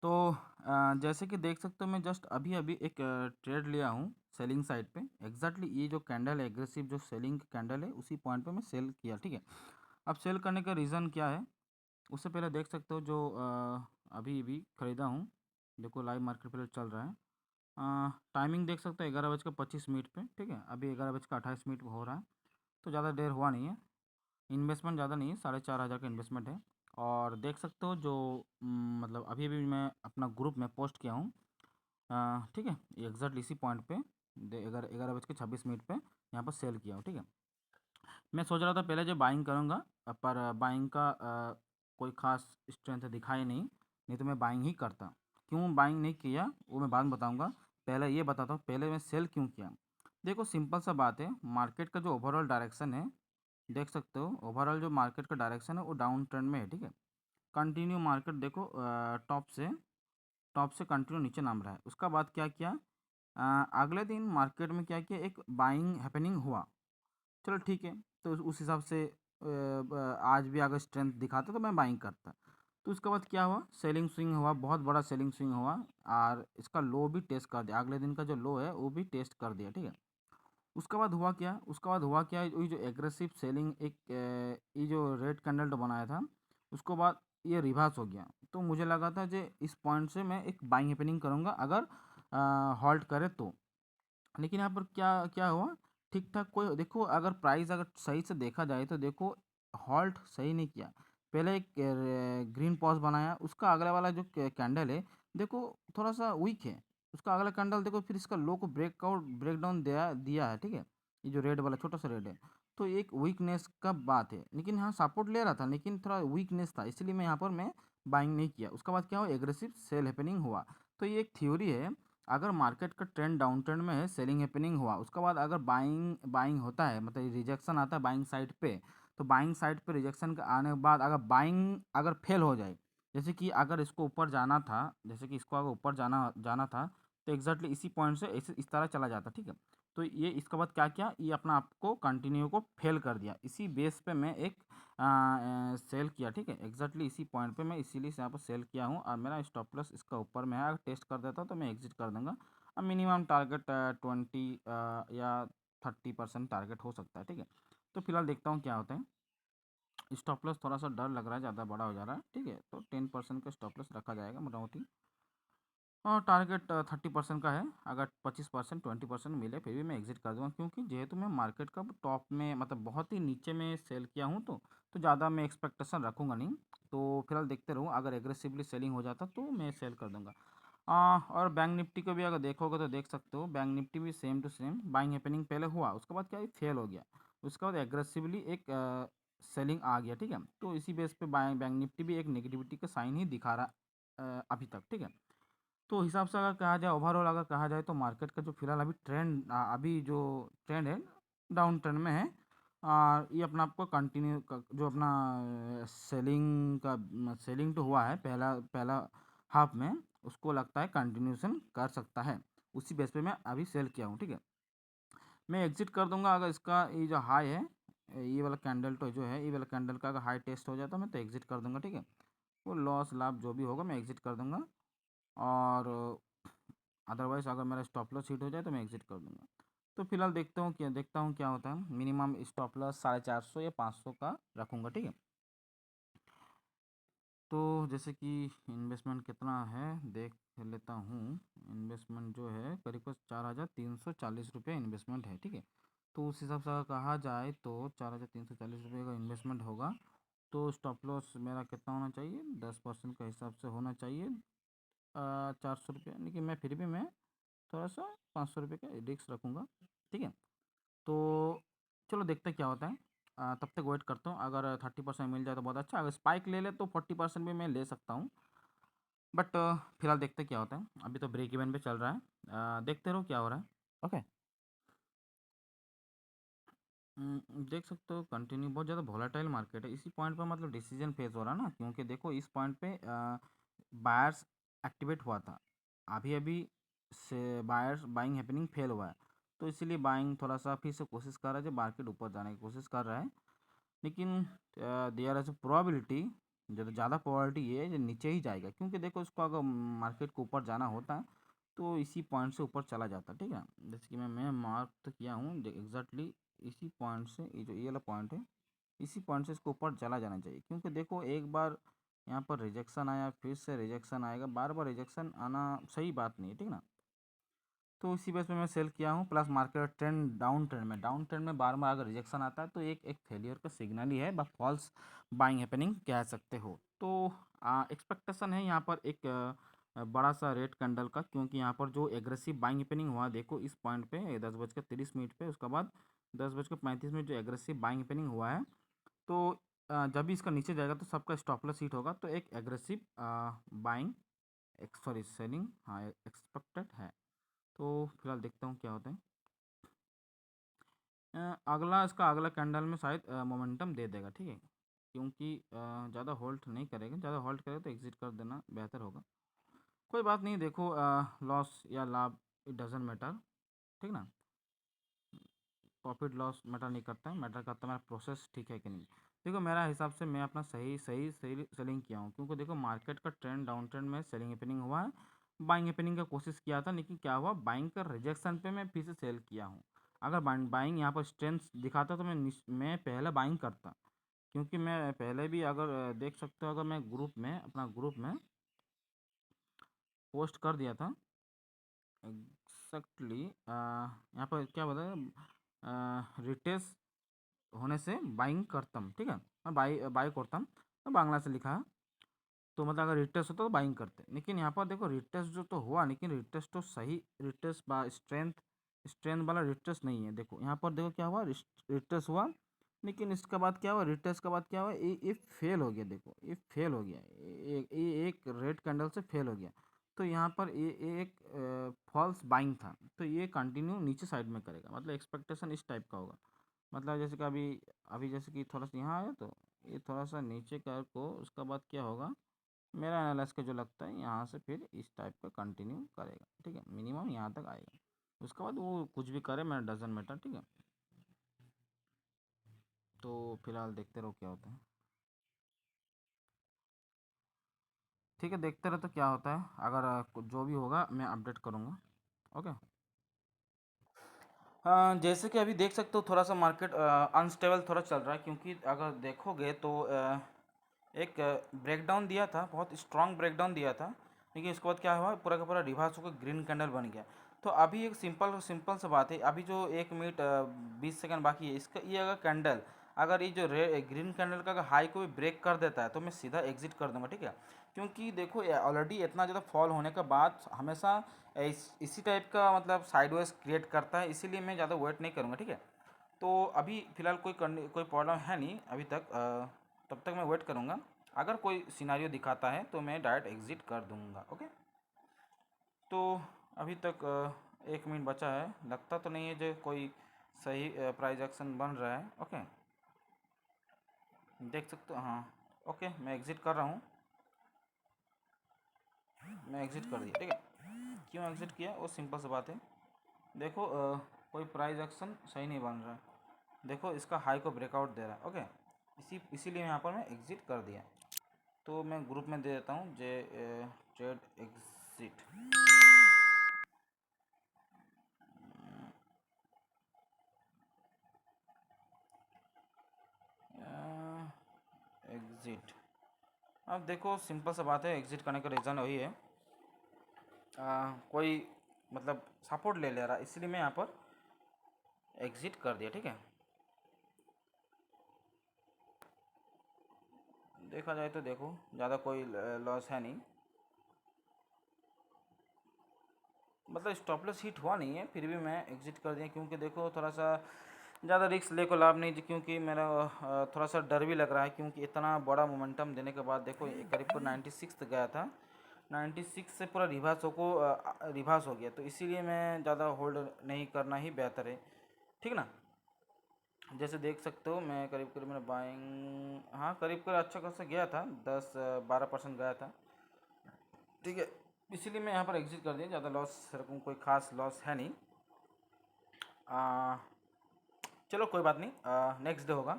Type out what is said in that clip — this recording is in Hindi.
तो जैसे कि देख सकते हो मैं जस्ट अभी-अभी एक ट्रेड लिया हूँ सेलिंग साइड पे। एग्ज़ैक्टली ये जो कैंडल है एग्रेसिव जो सेलिंग कैंडल है उसी पॉइंट पे मैं सेल किया, ठीक है। अब सेल करने का रीज़न क्या है? उससे पहले देख सकते हो जो अभी-अभी खरीदा हूँ, देखो लाइव मार्केट पहले चल रहा है। टाइमिंग देख सकते हो 11:25 पे, ठीक है। अभी 11:28 हो रहा है, तो ज़्यादा देर हुआ नहीं है। इन्वेस्टमेंट ज़्यादा नहीं है, 4,500 का इन्वेस्टमेंट है। और देख सकते हो जो मतलब अभी-अभी मैं अपना ग्रुप में पोस्ट किया हूँ, ठीक है, एग्जैक्टली इसी पॉइंट पे 11:26 पे यहाँ पर सेल किया हूँ, ठीक है। मैं सोच रहा था पहले जो बाइंग करूँगा, पर बाइंग का कोई खास स्ट्रेंथ दिखाई नहीं तो मैं बाइंग ही करता। क्यों बाइंग नहीं किया वो मैं बाद में बताऊँगा। पहले ये बताता हूँ पहले मैं सेल क्यों किया। देखो सिंपल सा बात है, मार्केट का जो ओवरऑल डायरेक्शन है, देख सकते हो ओवरऑल जो मार्केट का डायरेक्शन है वो डाउन ट्रेंड में है, ठीक है। कंटिन्यू मार्केट देखो टॉप से कंटिन्यू नीचे नाम रहा है। उसका बाद क्या किया, अगले दिन मार्केट में क्या किया, एक बाइंग हैपनिंग हुआ। चलो ठीक है, तो उस हिसाब से आज भी अगर स्ट्रेंथ दिखाता तो मैं बाइंग करता। तो उसके बाद क्या हुआ, सेलिंग स्विंग हुआ, बहुत बड़ा सेलिंग स्विंग हुआ और इसका लो भी टेस्ट कर दिया। अगले दिन का जो लो है वो भी टेस्ट कर दिया, ठीक है। उसके बाद हुआ क्या, ये जो एग्रेसिव सेलिंग एक ये जो रेड कैंडल तो बनाया था, उसको बाद ये रिवर्स हो गया। तो मुझे लगा था कि इस पॉइंट से मैं एक बाइंग हैपनिंग करूँगा अगर हॉल्ट करे तो। लेकिन यहाँ पर क्या क्या हुआ, ठीक ठाक कोई देखो, अगर प्राइस अगर सही से देखा जाए तो देखो हॉल्ट सही नहीं किया। पहले एक ग्रीन पॉज बनाया, उसका अगला वाला जो कैंडल है देखो थोड़ा सा वीक है। उसका अगला कैंडल देखो फिर इसका लो को ब्रेक डाउन दिया दिया है, ठीक है। ये जो रेड वाला छोटा सा रेड है, तो एक वीकनेस का बात है। लेकिन हाँ सपोर्ट ले रहा था लेकिन थोड़ा वीकनेस था, इसलिए मैं यहाँ पर मैं बाइंग नहीं किया। उसके बाद क्या हुआ, एग्रेसिव सेल हैपनिंग हुआ। तो ये एक थ्योरी है, अगर मार्केट का ट्रेंड डाउन ट्रेंड में है, सेलिंग हैपनिंग हुआ, उसके बाद अगर बाइंग बाइंग होता है, मतलब रिजेक्शन आता है बाइंग साइड पे, तो बाइंग साइड पे रिजेक्शन के आने के बाद अगर बाइंग अगर फेल हो जाए, जैसे कि अगर इसको ऊपर जाना था, जैसे कि इसको अगर ऊपर जाना जाना था, तो एग्जैक्टली इसी पॉइंट से इस तरह चला जाता, ठीक है। तो ये इसके बाद क्या किया, ये अपना आपको कंटिन्यू को फेल कर दिया। इसी बेस पे मैं एक सेल किया, ठीक है। एग्जैक्टली इसी पॉइंट पे मैं इसीलिए यहाँ पर सेल किया हूँ और मेरा स्टॉप लॉस इसका ऊपर में है। अगर टेस्ट कर देता तो मैं एग्जिट कर दूंगा। अब मिनिमम टारगेट 20 या 30% टारगेट हो सकता है, ठीक है। तो फिलहाल देखता हूँ क्या होता है। स्टॉप लॉस थोड़ा सा डर लग रहा है, ज़्यादा बड़ा हो जा रहा है, ठीक है। तो 10% का स्टॉप लॉस रखा जाएगा मोटा मोटी, और टारगेट 30% का है। अगर 25% 20% मिले फिर भी मैं एग्जिट कर दूंगा, क्योंकि जेहेतु मैं मार्केट का टॉप में मतलब बहुत ही नीचे में सेल किया हूँ, तो ज़्यादा मैं एक्सपेक्टेशन रखूँगा नहीं। तो फिलहाल देखते रहूँ, अगर एग्रेसिवली सेलिंग हो जाता तो मैं सेल कर दूंगा। और बैंक निफ्टी को भी अगर देखोगे तो देख सकते हो, बैंक निफ्टी भी same to same buying happening पहले हुआ, उसके बाद क्या फेल हो गया। उसके बाद एग्रेसिवली एक सेलिंग आ गया, ठीक है। तो इसी बेस पे बैंक निफ्टी भी एक नेगेटिविटी का साइन ही दिखा रहा अभी तक, ठीक है। तो हिसाब से अगर कहा जाए, ओवरऑल अगर कहा जाए, तो मार्केट का जो फिलहाल अभी ट्रेंड अभी जो ट्रेंड है डाउन ट्रेंड में है। ये अपना आपको कंटिन्यू जो अपना सेलिंग तो हुआ है पहला पहला हाफ में, उसको लगता है कंटिन्यूशन कर सकता है। उसी बेस पे मैं अभी सेल किया हूँ, ठीक है। मैं एग्जिट कर दूंगा अगर इसका ये जो हाई है, ये वाला कैंडल तो जो है, ये वाला कैंडल का अगर हाई टेस्ट हो जाता है मैं तो एग्जिट कर दूंगा, ठीक है। वो लॉस लाभ जो भी होगा मैं एग्जिट कर दूंगा। और अदरवाइज़ अगर मेरा स्टॉप लॉस हिट हो जाए तो मैं एग्जिट कर दूंगा। तो फिलहाल देखता हूँ क्या होता है। मिनिमम स्टॉप लॉस 450 या 500 का रखूँगा, ठीक है। तो जैसे कि इन्वेस्टमेंट कितना है देख लेता हूँ। इन्वेस्टमेंट जो है करीब 4,340 रुपये इन्वेस्टमेंट है, ठीक है। तो उस हिसाब से अगर कहा जाए तो 4,340 रुपये का इन्वेस्टमेंट होगा, तो स्टॉप लॉस मेरा कितना होना चाहिए, 10% का हिसाब से होना चाहिए 400 रुपये। लेकिन मैं थोड़ा सा 500 रुपये का रिस्क रखूँगा, ठीक है। तो चलो देखते हैं क्या होता है। तब तक वेट करता हूँ, अगर 30% मिल जाए तो बहुत अच्छा, अगर स्पाइक ले ले तो 40% भी मैं ले सकता हूँ। बट फिलहाल देखते हैं क्या होता है। अभी तो ब्रेक इवन पे चल रहा है, देखते रहो क्या हो रहा है। ओके। देख सकते हो कंटिन्यू बहुत ज़्यादा वोलेटाइल मार्केट है। इसी पॉइंट पर मतलब डिसीजन फेस हो रहा है ना, क्योंकि देखो इस पॉइंट पे बायर्स एक्टिवेट हुआ था। अभी अभी से बायर्स बाइंग हैपनिंग फेल हुआ है, तो इसीलिए बाइंग थोड़ा सा फिर से कोशिश कर रहा है, जो मार्केट ऊपर जाने की कोशिश कर रहा है। लेकिन देयर इज़ अ प्रोबेबिलिटी ज़्यादा प्रोबेबिलिटी ये है जो नीचे ही जाएगा, क्योंकि देखो इसको अगर मार्केट को ऊपर जाना होता है तो इसी पॉइंट से ऊपर चला जाता, ठीक है। जैसे कि मैं मार्क तो किया हूँ एग्जैक्टली इसी पॉइंट से, ये वाला पॉइंट है, इसी पॉइंट से इसको ऊपर चला जाना चाहिए, क्योंकि देखो एक बार यहाँ पर रिजेक्शन आया, फिर से रिजेक्शन आएगा, बार बार रिजेक्शन आना सही बात नहीं है, ठीक ना। तो इसी बेस पे मैं सेल किया हूँ। Plus market trend down trend में बार बार अगर रिजेक्शन आता है तो एक फेलियर का सिग्नल ही है, बस फॉल्स बाइंग हैपनिंग कह सकते हो। तो एक्सपेक्टेशन है यहाँ पर एक बड़ा सा रेड कैंडल का, क्योंकि यहाँ पर जो एग्रेसिव बाइंग हैपनिंग हुआ देखो इस पॉइंट पे 10:30 पे, उसके बाद 10:35 जो एग्रेसिव बाइंग हैपनिंग हुआ है, तो जब भी इसका नीचे जाएगा तो सबका स्टॉप लॉस हिट होगा, तो एक एग्रेसिव बाइंग सॉरी सेलिंग हाँ एक्सपेक्टेड है। तो फिलहाल देखता हूँ क्या होता है। अगला कैंडल में शायद मोमेंटम दे देगा, ठीक है, क्योंकि ज़्यादा होल्ड नहीं करेगा, ज़्यादा होल्ड करेगा तो एग्जिट कर देना बेहतर होगा। कोई बात नहीं, देखो लॉस या लाभ इट डजेंट मैटर, ठीक ना। प्रॉफिट लॉस मैटर नहीं करता है, मैटर करता है मेरा प्रोसेस ठीक है कि नहीं। देखो मेरा हिसाब से मैं अपना सही सही सही सेलिंग किया हूँ, क्योंकि देखो मार्केट का ट्रेंड डाउन ट्रेंड में सेलिंग ओपनिंग हुआ है, बाइंग ओपनिंग का कोशिश किया था, लेकिन क्या हुआ, बाइंग का रिजेक्शन पे मैं फिर से सेल किया हूँ। अगर बाइंग यहाँ पर स्ट्रेंथ दिखाता तो मैं पहले बाइंग करता, क्योंकि मैं पहले भी अगर देख सकते हो, अगर मैं अपना ग्रुप में पोस्ट कर दिया था एग्जैक्टली यहाँ पर क्या बोला, रिटेस होने से बाइंग करतम, ठीक है, मैं बाई करतम, तो बांग्ला से लिखा है, तो मतलब अगर रिटेस्ट होता तो बाइंग करते, लेकिन यहाँ पर देखो रिटेस्ट जो तो हुआ, लेकिन रिटेस्ट तो सही रिटेस्ट बा स्ट्रेंथ वाला रिटेस्ट नहीं है। देखो यहाँ पर देखो क्या हुआ, रिटेस्ट हुआ, लेकिन इसके बाद क्या हुआ, रिटेस्ट के बाद क्या हुआ, ये फेल हो गया, देखो ये फेल हो गया, ये एक रेड कैंडल से फेल हो गया, तो यहाँ पर ये एक फॉल्स बाइंग था, तो ये कंटिन्यू नीचे साइड में करेगा, मतलब एक्सपेक्टेशन इस टाइप का होगा। मतलब जैसे कि अभी अभी जैसे कि थोड़ा सा यहाँ आया तो ये थोड़ा सा नीचे कर को, उसके बाद क्या होगा, मेरा एनालिसिस का जो लगता है यहाँ से फिर इस टाइप का कंटिन्यू करेगा, ठीक है, मिनिमम यहाँ तक आएगा, उसके बाद वो कुछ भी करे मेरा डजन मैटर, ठीक है। तो फिलहाल देखते रहो क्या होता है, ठीक है, देखते रहो तो क्या होता है, अगर जो भी होगा मैं अपडेट करूँगा, ओके। जैसे कि अभी देख सकते हो थोड़ा सा मार्केट अनस्टेबल थोड़ा चल रहा है, क्योंकि अगर देखोगे तो एक ब्रेकडाउन दिया था, बहुत स्ट्रांग ब्रेकडाउन दिया था, लेकिन उसके बाद क्या हुआ, पूरा का पूरा रिवर्स होकर ग्रीन कैंडल बन गया। तो अभी एक सिंपल सिंपल सा बात है, अभी जो 1 मिनट 20 सेकंड बाकी है इसका, ये अगर कैंडल अगर ये जो ग्रीन कैंडल का अगर हाई को भी ब्रेक कर देता है तो मैं सीधा एग्जिट कर दूंगा, ठीक है, क्योंकि देखो ऑलरेडी इतना ज़्यादा फॉल होने के बाद हमेशा इसी टाइप का मतलब साइडवेज क्रिएट करता है, इसीलिए मैं ज़्यादा वेट नहीं करूँगा, ठीक है। तो अभी फ़िलहाल कोई प्रॉब्लम है नहीं अभी तक, तब तक मैं वेट करूँगा, अगर कोई सिनारियो दिखाता है तो मैं डायरेक्ट एग्ज़िट कर दूँगा, ओके। तो अभी तक 1 मिनट बचा है, लगता तो नहीं है जो कोई सही प्राइस एक्शन बन रहा है, ओके, देख सकते हो, हाँ, ओके, मैं एग्ज़िट कर रहा हूँ, मैं एग्ज़िट कर दिया, ठीक है। क्यों एग्ज़िट किया वो सिंपल सी बात है, देखो कोई प्राइस एक्शन सही नहीं बन रहा है, देखो इसका हाई को ब्रेकआउट दे रहा है, ओके, इसीलिए यहाँ पर मैं एग्ज़िट कर दिया। तो मैं ग्रुप में दे देता हूँ जे ट्रेड एग्ज़िट, एग्ज़िट। अब देखो सिंपल सा बात है, एग्ज़िट करने का रीज़न वही है, कोई मतलब सपोर्ट ले रहा है, इसलिए मैं यहाँ पर एग्ज़िट कर दिया, ठीक है। देखा जाए तो देखो ज़्यादा कोई लॉस है नहीं, मतलब स्टॉप लॉस हिट हुआ नहीं है, फिर भी मैं एग्ज़िट कर दिया, क्योंकि देखो थोड़ा सा ज़्यादा रिस्क ले को लाभ नहीं, क्योंकि मेरा थोड़ा सा डर भी लग रहा है, क्योंकि इतना बड़ा मोमेंटम देने के बाद देखो करीब को 96 तक गया था, 96 से पूरा रिवर्स हो गया, तो इसीलिए मैं ज़्यादा होल्ड नहीं करना ही बेहतर है, ठीक ना। जैसे देख सकते हो मैं करीब करीब मैंने बाइंग, हाँ करीब करीब अच्छा खासा गया था, 10-12% गया था, ठीक है, इसीलिए मैं यहाँ पर एग्जिट कर दिया, ज़्यादा लॉस सेरकम कोई खास लॉस है नहीं। चलो कोई बात नहीं, नेक्स्ट डे होगा।